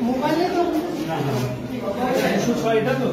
মোবাইলে তো এটা তো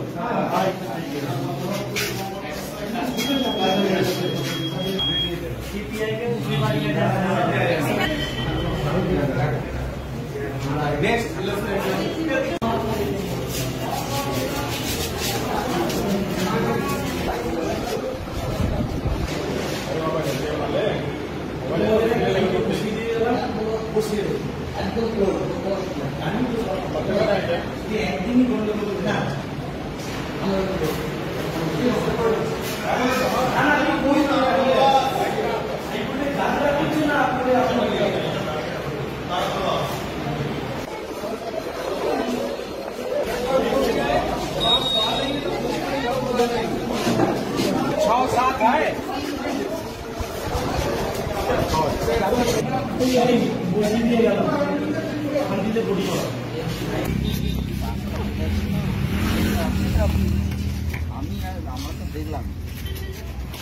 দেখলাম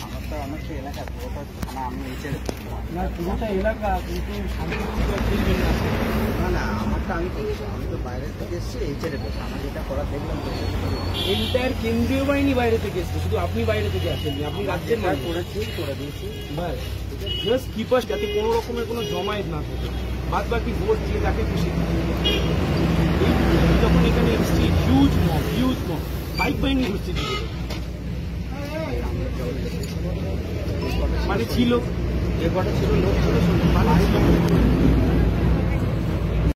আমার তো অনেকটা এলাকা পুরোটা থানা আমি এসে না পুরোটা এলাকা কিন্তু না না আমারটা আমি তো বাইরে থেকে এসেছি এই ছেড়ে আমার যেটা করা দেখলাম এন্টায়ার কেন্দ্রীয় বাহিনী বাইরে থেকে এসছে, শুধু আপনি বাইরে থেকে আসেননি, আপনি রাজ্যের মার করেছি করে দিয়েছি বাস জাস্ট কিপার যাতে কোনো রকমের কোনো জমায়েত না থাকে, বাদ বাকি ভোট দিয়ে যাকে খুশি। যখন এখানে এসছি হিউজ মব বাইক বাহিনী ঘুরছে কি মানে ছিল যে কটা ছিল লোক ছিল মানে